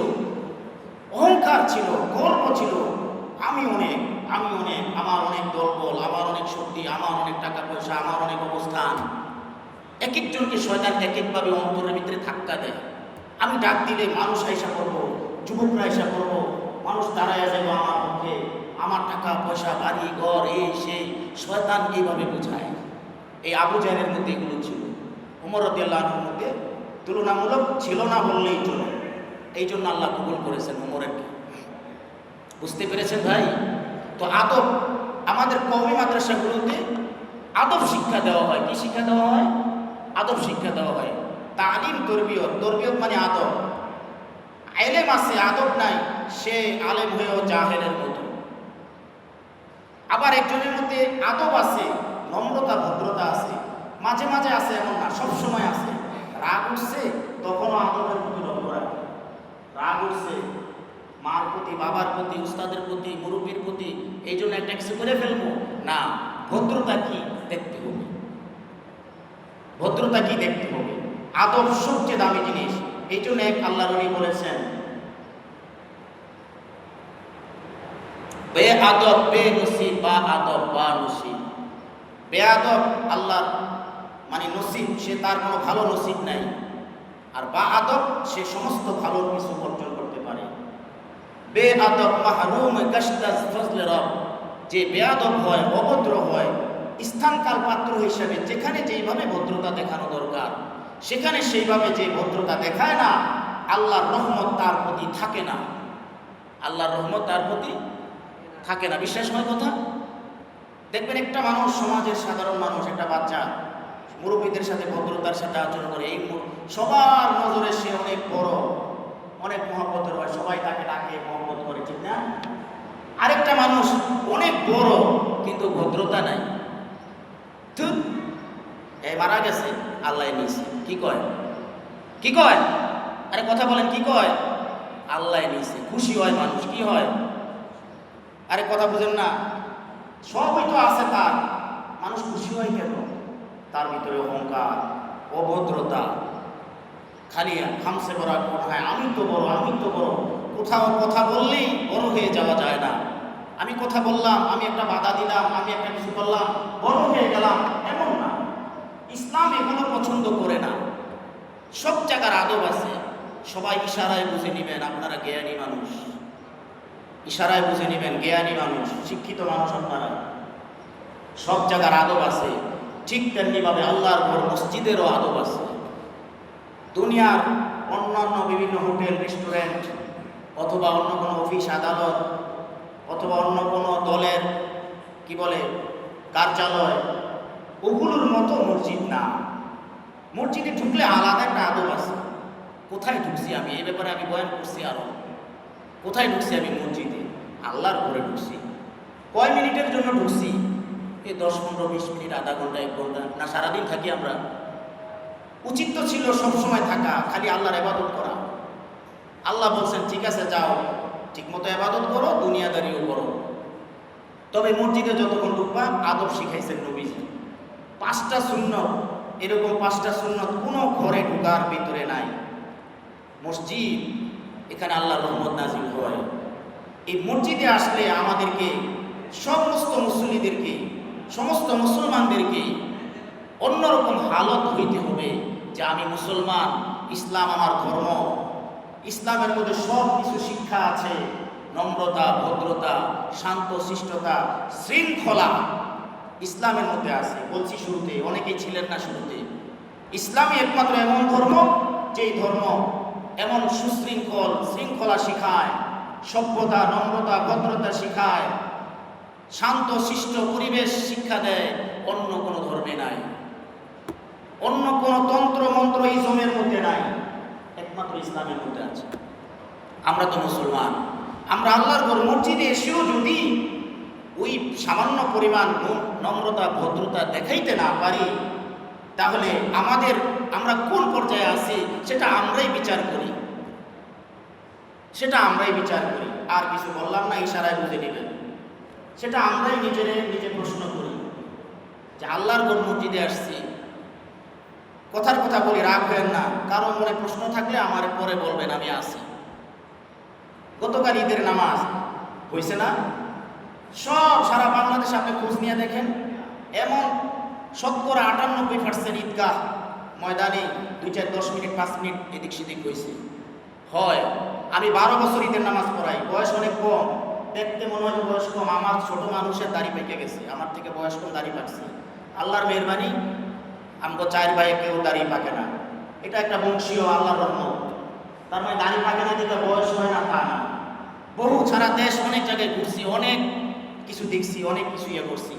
A: অহংকার ছিল, গর্ব ছিল। আমি অনেক, আমার অনেক দলবল, আমার অনেক শক্তি, আমার অনেক টাকা পয়সা, আমার অনেক অবস্থান। এক একজনকে শয়তান এক একভাবে অন্তরের ভিতরে ধাক্কা দেয়। আমি ডাক দিলে মানুষ আইসা করবো, যুবকরা আইসা করবো, মানুষ দাঁড়াইয়া যাবো আমার পক্ষে, আমার টাকা পয়সা, বাড়ি ঘর, এই সেই, শয়তান এইভাবে বোঝায়। এই আবু জাহেলের মধ্যে এগুলো ছিল। ওমর রাদিয়াল্লাহু আনহুর মধ্যে তুলনামূলক ছিল না বললেই চলে। এই জন্য আল্লাহ কবুল করেছেন ওমরেরকে। বুঝতে পেরেছেন ভাই? তো আদব, আমাদের কওমি মাদ্রাসাগুলোতে আদব শিক্ষা দেওয়া হয়। কি শিক্ষা দেওয়া হয়? আদব শিক্ষা দেওয়া হয়। তালিম, তরবিয়ত। তরবিয়ত মানে আদব। এলেম আছে, আদব নাই, সে আলেম হয়েও জাহেলের মতো। আবার একজনের মধ্যে আদব আছে, নম্রতা, ভদ্রতা আছে, মাঝে মাঝে আছে, এমন না, সবসময় আছে। রাগ উঠছে তখনও আদবের প্রতি লক্ষ্য রাখে। রাগ উঠছে মার প্রতি, বাবার প্রতি, উস্তাদের প্রতি, মুরব্বীর প্রতি, এই জন্য একটা কিছু করে ফেলবো না। ভদ্রতা কি দেখতে হবে, ভদ্রতা কি দেখতে হবে। আদব সবচেয়ে দামি জিনিস। এই জন্য এক আল্লাহর নবী বলেছেন, বে আদব বে নসিব, বা আদব বা নসিব। বে আদব আল্লাহ মানে নসিব, সে তার কোনো ভালো নসিব নাই। আর বা আদব, সে সমস্ত ভালো কিছু অর্জন করতে পারে। বে আদব মাহরুম গাশতাজ ফজলে রব। যে বেয়াদব হয়, অভদ্র হয়, স্থান কাল পাত্র হিসাবে যেখানে যেইভাবে ভদ্রতা দেখানো দরকার সেখানে সেইভাবে যে ভদ্রতা দেখায় না, আল্লাহর রহমত তার প্রতি থাকে না। আল্লাহর রহমত তার প্রতি থাকে না। বিশ্বাস হয় কথা? দেখবেন একটা মানুষ, সমাজের সাধারণ মানুষ, একটা বাচ্চা মুরব্বীদের সাথে ভদ্রতার সাথে আচরণ করে, এই সবার নজরে সে অনেক বড়, অনেক মহব্বতের হয়, সবাই তাকে ডাকে, মহব্বত করে, ঠিক না? আরেকটা মানুষ অনেক বড় কিন্তু ভদ্রতা নাই, এই মারা গেছে, আল্লাহ নিয়েছে। কি কয়? কি কয়? আরে কথা বলেন, কি কয়? আল্লাহ নিছে, খুশি হয় মানুষ। কি হয়? আরে কথা বুঝেন না? সবই তো আছে তার, মানুষ খুশি হয় কেন? তার ভিতরে অহংকার, অভদ্রতা, খালি হামসে বড় কোথায়, আমি তো বড়, আমি তো বড়। কোথাও কথা বললেই বড় হয়ে যাওয়া যায় না। আমি কথা বললাম, আমি একটা বাধা দিলাম, আমি একটা কিছু করলাম, বড় হয়ে গেলাম, এমন না। ইসলাম এগুলো পছন্দ করে না। সব জায়গার আদব আছে। সবাই ইশারায় বুঝে নেবেন আপনারা জ্ঞানী মানুষ, ইশারায় বুঝে নেবেন জ্ঞানী মানুষ, শিক্ষিত মানুষ আপনারা। সব জায়গার আদব আছে। ঠিক তেমনিভাবে আল্লাহর ঘর মসজিদেরও আদব আছে। দুনিয়ার অন্যান্য বিভিন্ন হোটেল, রেস্টুরেন্ট, অথবা অন্য কোনো অফিস আদালত, অথবা অন্য কোনো দলের কি বলে কার্যালয়, ওগুলোর মতো মসজিদ না। মসজিদে ঢুকলে আলাদা একটা আদব আছে। কোথায় ঢুকছি আমি, এই ব্যাপারে আমি বয়ান করছি আরো। কোথায় ঢুকছি আমি? মসজিদে, আল্লাহর ঘরে ঢুকছি। কয় মিনিটের জন্য ঢুকছি? এই 10-15-20 মিনিট, আধা ঘন্টা, 1 ঘন্টা, না সারাদিন থাকি আমরা? উচিত তো ছিল সবসময় থাকা, খালি আল্লাহর ইবাদত করা। আল্লাহ বলছেন ঠিক আছে যাও, ঠিক মতো ইবাদত করো, দুনিয়াদারিও করো। তবে মসজিদে যতক্ষণ ঢুকবা আদব শিখাইছেন নবীজি। 5টা সুন্নত, এরকম 5টা সুন্নত কোনো ঘরে ঢুকার ভিতরে নাই। মসজিদ, এখানে আল্লাহর রহমত নাজিল হয়। এই মসজিদে আসলে আমাদেরকে, সমস্ত মুসল্লিদেরকে, সমস্ত মুসলমানদেরকে অন্যরকম হালত হইতে হবে যে আমি মুসলমান, ইসলাম আমার ধর্ম, ইসলামের মধ্যে সব কিছু শিক্ষা আছে। নম্রতা, ভদ্রতা, শান্ত শিষ্টতা, শৃঙ্খলা ইসলামের মধ্যে আছে। বলছি শুরুতে, অনেকেই ছিলেন না শুরুতে। ইসলামই একমাত্র এমন ধর্ম, যেই ধর্ম এমন সুশৃঙ্খল, শৃঙ্খলা শিখায়, সভ্যতা, নম্রতা, ভদ্রতা শিখায়, শান্ত শিষ্ট পরিবেশ শিক্ষা দেয়, অন্য কোনো ধর্মে নাই, অন্য কোনো তন্ত্র মন্ত্র ইজমের মধ্যে নাই, একমাত্র ইসলামের মধ্যে আছে। আমরা তো মুসলমান, আমরা আল্লাহর ঘর মসজিদে এসেও যদি ওই সামান্য পরিমাণ নম্রতা, ভদ্রতা দেখাইতে না পারি, তাহলে আমরা কোন পর্যায়ে আছি সেটা আমরাই বিচার করি, সেটা আমরাই বিচার করি। আর কিছু বললাম না, ইশারায় বুঝে নেবেন। সেটা আমরাই নিজে প্রশ্ন করি যে আল্লাহর ঘর মসজিদে আসছি। কথার কথা বলি, রাগ হবেন না, কারো মনে প্রশ্ন থাকলে আমার পরে বলবেন, আমি আসি। গতকাল ঈদের নামাজ হয়েছে না? সব সারা বাংলাদেশে আপনি খোঁজ নিয়ে দেখেন, এমন 98% ঈদগাহ ময়দানে 2-10 মিনিট 5 মিনিট এদিক সেদিক হয়েছে। হয়, আমি 12 বছর ঈদের নামাজ পড়াই, বয়স অনেক কম, দেখতে মনে হয় বয়স কম। আমার ছোট মানুষের দাড়ি পেকে গেছে, আমার থেকে বয়স কম দাড়ি পাকছে। আল্লাহর মেহরবানি, আমগো 4 ভাই কেউ দাড়ি পাকে না। এটা একটা বংশীয় আল্লাহর রহমত। তার মানে দাড়ি পাকে না দিকে বয়স হয় না তা না। বহু সারা দেশ, অনেক জায়গায় ঘুরছি, অনেক কিছু দেখছি, অনেক কিছু ইয়ে করছি।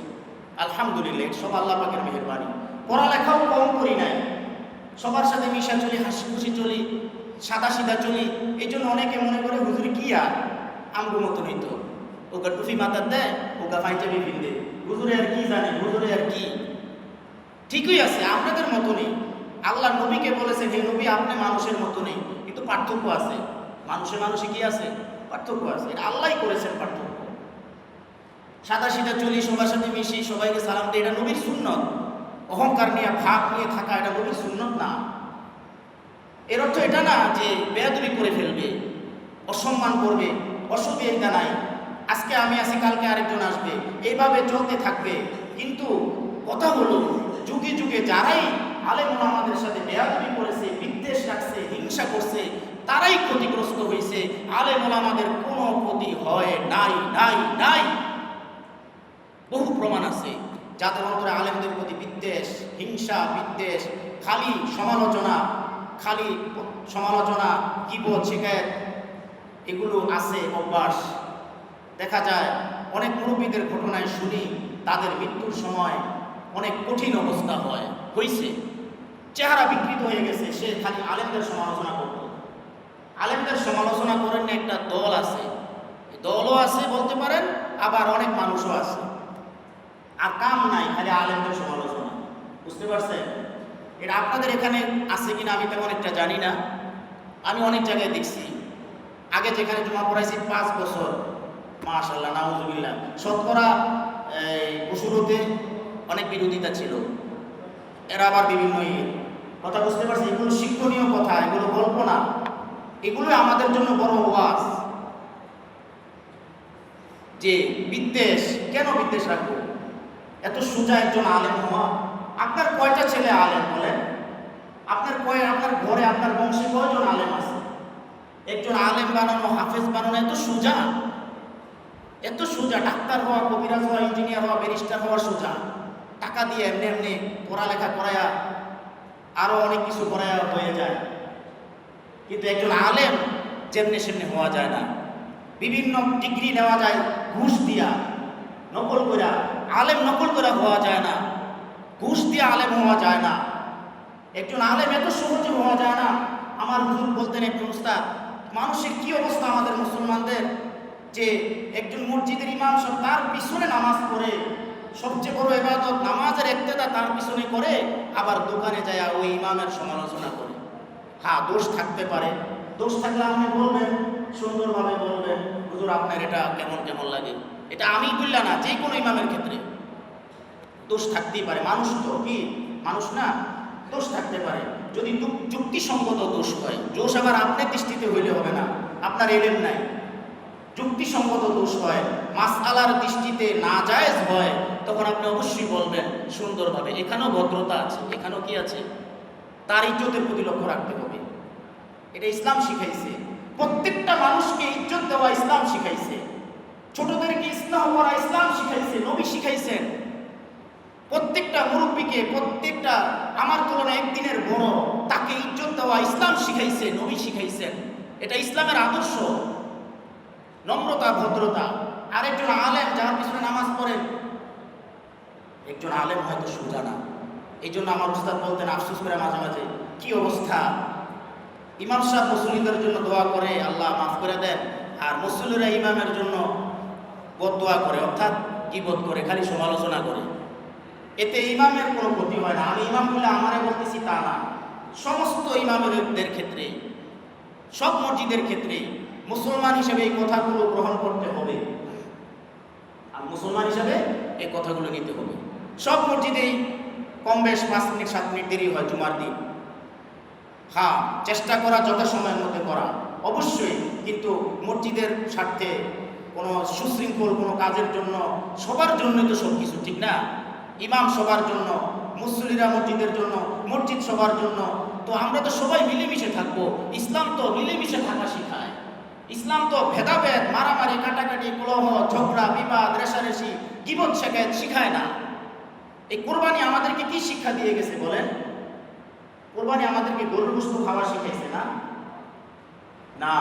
A: আলহামদুলিল্লাহ, সব আল্লাহ পাকের মেহরবানি। পড়ালেখাও কম করি নাই, সবার সাথে মিশা চলি, হাসি খুশি চলি, সাদা সিধা চলি। এই জন্য অনেকে মনে করে হুজুরি কি আর আমগো মতো হইতো, ওকে টুফি মাথার দেয়, ওকে পাঞ্জাবি পিন্দে, হুজুরে আর কি জানে, হুজুরে আর কি। ঠিকই আছে, আপনাদের মতো নেই। আল্লাহ নবীকে বলেছেন, হে নবী আপনি মানুষের মতো নেই, কিন্তু পার্থক্য আছে। মানুষে কি আছে? পার্থক্য আছে। এটা আল্লাহই করেছেন পার্থক্য। সাদা সিধা চলি, সবার সাথে মিশি, সবাইকে সালাম দিই, এটা নবীর সুন্নত। অহংকার নিয়ে, ভাব নিয়ে থাকা এটা নবীর সুন্নত না। এর অর্থ এটা না যে বেয়াদবি করে ফেলবে, অসম্মান করবে, অসুবিধা নাই। আজকে আমি আসি, কালকে আরেকজন আসবে, এইভাবে চলতে থাকবে। কিন্তু কথা হলো, যুগে যুগে যারাই আলেম ওলামাদের সাথে বেয়াদবি করেছে, বিদ্বেষ রাখছে, হিংসা করছে, তারাই ক্ষতিগ্রস্ত হয়েছে। আলেম ওলামাদের কোনো ক্ষতি হয় নাই, নাই, নাই। বহু প্রমাণ আছে যাদের অন্তরে আলেমদের প্রতি বিদ্বেষ, হিংসা, বিদ্বেষ, খালি সমালোচনা, গীবত, শিকায়েত, এগুলো আছে অভ্যাস। দেখা যায় অনেক মুরব্বীদের ঘটনায় শুনি, তাদের মৃত্যুর সময় অনেক কঠিন অবস্থা হয়েছে, চেহারা বিকৃত হয়ে গেছে। সে খালি আলেমদের সমালোচনা করত। আলেমদের সমালোচনা করেন না, একটা দল আছে, দলও আছে বলতে পারেন, আবার অনেক মানুষও আছে। আর কাম নাই, খালি আলেমদের সমালোচনা। বুঝতে পারছেন? এটা আপনাদের এখানে আছে কিনা আমি তেমন একটা জানি না। আমি অনেক জায়গায় দেখছি আগে যেখানে জমা পড়াইছি 5 বছর, মাশাআল্লাহ নাউজুবিল্লাহ, শতকরা শুরুতে অনেক বিরোধিতা ছিল, এরা আবার বিভিন্ন কথা বুঝতে পারছি। এগুলো শিক্ষণীয় কথা, এগুলো গল্প না, এগুলো আমাদের জন্য বড় ওয়াজ। যে বিদ্বেষ, কেন বিদ্বেষ রাখবো? এত সোজা একজন আলেম হওয়া। আপনার কয়টা ছেলে আলেম বলেন? আপনার ঘরে আপনার বংশে কয়জন আলেম আছে? একজন আলেম বানানো, হাফেজ বানানো এত সোজা? এত সোজা? ডাক্তার হওয়া, কবিরাজ হওয়া, ইঞ্জিনিয়ার হওয়া, ব্যারিস্টার হওয়া সোজা। টাকা দিয়ে এমনি এমনি পড়ালেখা করায়া আরো অনেক কিছু করায়া হয়ে যায়, কিন্তু একজন আলেম যেমনি সেমনি হওয়া যায় না। বিভিন্ন ডিগ্রি নেওয়া যায় ঘুষ দিয়া, নকল করা। আলেম নকল করা হওয়া যায় না, ঘুষ দিয়ে আলেম হওয়া যায় না। একজন আলেম এত সহজে হওয়া যায় না। আমার হুজুর বলতেন একজন উস্তাদ, মানুষের কি অবস্থা আমাদের মুসলমানদের, যে একজন মসজিদের ইমাম সব তার পিছনে নামাজ পড়ে, সবচেয়ে বড় ইবাদত নামাজের ইক্তেদা তার পিছনে করে, আবার দোকানে যায় ওই ইমামের সমালোচনা করে। হ্যাঁ, দোষ থাকতে পারে, দোষ থাকলে আপনি বলবেন, সুন্দরভাবে বলবেন, হুজুর আপনার এটা কেমন কেমন লাগে। এটা আমি বললাম না, যে কোনো ইমামের ক্ষেত্রে দোষ থাকতেই পারে। মানুষ তো কি, মানুষ না, দোষ থাকতে পারে। যদি যুক্তিসঙ্গত দোষ হয়, দোষ আবার আপনার দৃষ্টিতে হইলে হবে না, আপনার এলেম নাই। যুক্তিসঙ্গত দোষ হয়, মাসআলার দৃষ্টিতে নাজায়েজ হয়, তখন আপনি অবশ্যই বলবেন সুন্দরভাবে। এখানেও ভদ্রতা আছে, এখানেও কি আছে, তার ইজ্জতের প্রতি লক্ষ্য রাখতে হবে। এটা ইসলাম শিখাইছে। প্রত্যেকটা মানুষকে ইজ্জত দেওয়া ইসলাম শিখাইছে। ছোটদেরকে স্নেহ করা ইসলাম শিখাইছে, নবী শিখাইছেন। প্রত্যেকটা মুরব্বীকে, প্রত্যেকটা আমার তুলনায় একদিনের বড়, তাকে ইজ্জত দেওয়া ইসলাম শিখাইছে, নবী শিখাইছেন। এটা ইসলামের আদর্শ, নম্রতা, ভদ্রতা। আরেকজন আলেম যার পিছনে নামাজ পড়েন, একজন আলেম হয়তো সোজা না। এই জন্য আমার উস্তাদ বলতেন, আফসোস করে মাঝে মাঝে, কি অবস্থা, ইমাম সাহেব মুসল্লিদের জন্য দোয়া করে আল্লাহ মাফ করে দেন, আর মুসল্লিরা ইমামের জন্য বদদোয়া করে, অর্থাৎ গীবত করে, খালি সমালোচনা করে। এতে ইমামের কোনো ক্ষতি হয় না। আমি ইমাম বলে আমারে বলতেছি তা না, সমস্ত ইমামদের ক্ষেত্রে, সব মসজিদের ক্ষেত্রে মুসলমান হিসেবে এই কথাগুলো গ্রহণ করতে হবে, আর মুসলমান হিসেবে এই কথাগুলো নিতে হবে। সব মসজিদেই কম বেশ 5 মিনিট 7 মিনিট দেরি হয় জুমার দিন। হ্যাঁ, চেষ্টা করা যথাসময়ের মধ্যে করা অবশ্যই, কিন্তু মসজিদের স্বার্থে কোনো সুশৃঙ্খল কোনো কাজের জন্য, সবার জন্যই তো সব কিছু, ঠিক না? ইমাম সবার জন্য, মুসল্লিরা মসজিদের জন্য, মসজিদ সবার জন্য। তো আমরা তো সবাই মিলেমিশে থাকবো। ইসলাম তো মিলেমিশে থাকা শিখায়। ইসলাম তো ভেদাভেদ, মারামারি, কাটাকাটি, কলহ, ঝগড়া, বিবাদ, রেষারেষি, গীবত শিখায় না। এই কোরবানি আমাদেরকে কি শিক্ষা দিয়ে গেছে বলেন? কোরবানি আমাদেরকে গরুর গোশত খাওয়া শিখাইছে না? না,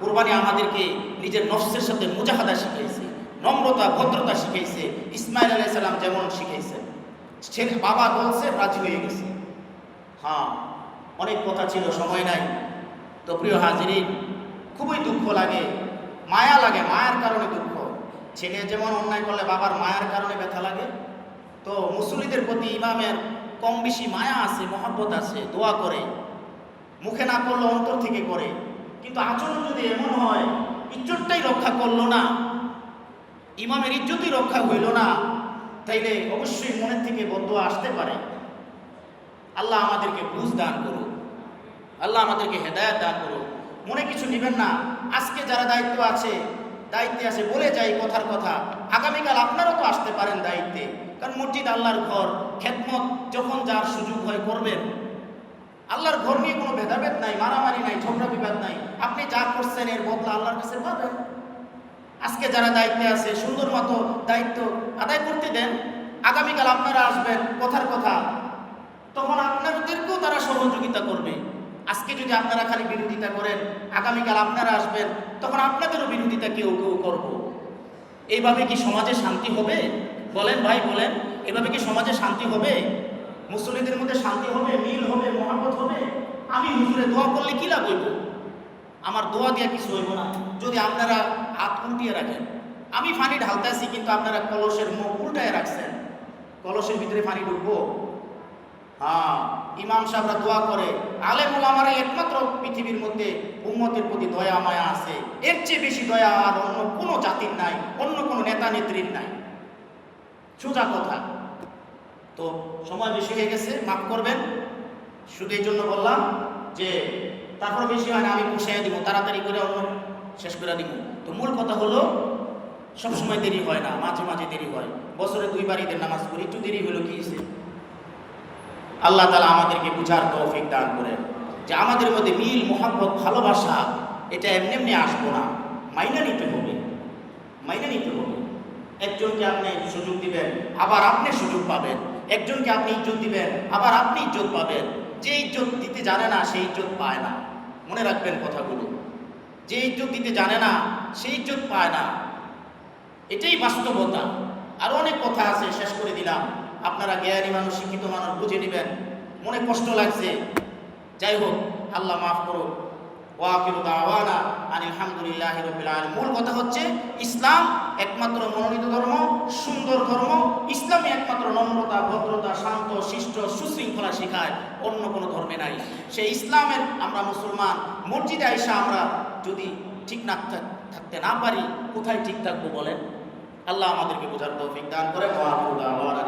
A: কোরবানি আমাদেরকে নিজের নফসের সাথে মুজাহাদা শিখাইছে, নম্রতা, ভদ্রতা শিখাইছে। ইসমাইল আলাইহিস সালাম যেমন শিখাইছে, ছেলে বাবা বলছে রাজি হয়ে গেছে। হ্যাঁ, অনেক কথা ছিল, সময় নাই। তো প্রিয় হাজিরিন, খুবই দুঃখ লাগে, মায়া লাগে, মায়ার কারণে দুঃখ। ছেলে যেমন অন্যায় করলে বাবার মায়ার কারণে ব্যথা লাগে, তো মুসল্লিদের প্রতি ইমামের কম বেশি মায়া আছে, মহব্বত আছে, দোয়া করে, মুখে না করলে অন্তর থেকে করে। কিন্তু আচরণ যদি এমন হয়, ইজ্জতটাই রক্ষা করলো না, ইমামের ইজ্জতই রক্ষা হইল না, তাইলে অবশ্যই মনের থেকে বদদোয়া আসতে পারে। আল্লাহ আমাদেরকে বুঝ দান করুন, আল্লাহ আমাদেরকে হেদায়েত দান করুন। মনে কিছু নেবেন না। আজকে যারা দায়িত্বে আছে বলে যাই কথার কথা, আগামীকাল আপনারাও তো আসতে পারেন দায়িত্বে। কারণ মসজিদ আল্লাহর ঘর, খেদমত যখন যার সুযোগ হয় করবেন। আল্লাহর ঘর নিয়ে কোনো ভেদাভেদ নাই, মারামারি নাই, ঝগড়া বিবাদ নাই। আপনি যা করছেন এর বদলা আল্লাহর কাছে পাবেন। আজকে যারা দায়িত্বে আছে সুন্দর মতো দায়িত্ব আদায় করতে দেন। আগামীকাল আপনারা আসবেন কথার কথা, তখন আপনাদেরকেও তারা সহযোগিতা করবে। আজকে যদি আপনারা খালি বিরোধিতা করেন, আগামীকাল আপনারা আসবেন, তখন আপনাদেরও বিরোধিতা কেউ কেউ করব। এইভাবে কি সমাজে শান্তি হবে? বলেন ভাই, বলেন, এভাবে কি সমাজে শান্তি হবে? মুসল্লিদের মধ্যে শান্তি হবে, মিল হবে, মহব্বত হবে? আমি হুজুরে দোয়া করলে কি লাভ হইব? আমার দোয়া দিয়ে কিছু হইব না যদি আপনারা হাত উল্টিয়ে রাখেন। আমি পানি ঢালতেছি, কিন্তু আপনারা কলসের মুখ উল্টায় রাখছেন। কলসের ভিতরে পানি ঢুকবো? হ্যাঁ, ইমাম সাহেবরা দোয়া করে, আলেম ওলামারা একমাত্র পৃথিবীর মধ্যে উম্মতের প্রতি দয়া মায়া আছে, এর চেয়ে বেশি দয়া আর অন্য কোনো জাতির নাই, অন্য কোনো নেতা নেত্রীর নাই। সোজা কথা। তো সময় বেশি হয়ে গেছে, মাফ করবেন। শুধু এই জন্য বললাম যে তারপর বেশি হয় না, আমি বসিয়ে দিব, তাড়াতাড়ি করে অন্য শেষ করে দিব। তো মূল কথা হলো সবসময় দেরি হয় না, মাঝে মাঝে দেরি হয়। বছরে 2 বার ঈদের নামাজ পড়ি, একটু দেরি হলো কি হয়েছে? আল্লাহ তাআলা আমাদেরকে বুঝার তৌফিক দান করেন যে আমাদের মধ্যে মিল মোহাব্বত ভালোবাসা এটা এমনি এমনি আসবো না, মাইনা নিতে হবে, মাইনা নিতে হবে। একজনকে আপনি সুযোগ দিবেন, আবার আপনি সুযোগ পাবেন। একজনকে আপনি ইজ্জত দিবেন, আবার আপনি ইজ্জত পাবেন। যে ইজ্জত দিতে জানে না সেই ইজ্জত পায় না, মনে রাখবেন কথাগুলো। যে ইজ্জত দিতে জানে না সেই ইজ্জত পায় না, এটাই বাস্তবতা। আরো অনেক কথা আছে, শেষ করে দিলাম। আপনারা জ্ঞানী মানুষ, শিক্ষিত মানুষ বুঝে নেবেন। মনে কষ্ট লাগছে, যাই হোক, আল্লাহ মাফ করুক। ওয়াকিরু দাওয়ানা আলহামদুলিল্লাহি রাব্বিল আলামিন। মূল কথা হচ্ছে ইসলাম একমাত্র মনোনীত ধর্ম, সুন্দর ধর্ম। ইসলামই একমাত্র নম্রতা, ভদ্রতা, শান্ত, শিষ্ট, সুশৃঙ্খলা শেখায়, অন্য কোনো ধর্মে নাই। সেই ইসলামের আমরা মুসলমান, মসজিদে আইসা আমরা যদি ঠিক না থাকতে না পারি, কোথায় ঠিক থাকবো বলেন? আল্লাহ আমাদেরকে বোঝার তৌফিক দান করে। ওয়াকিরু দাওয়ানা।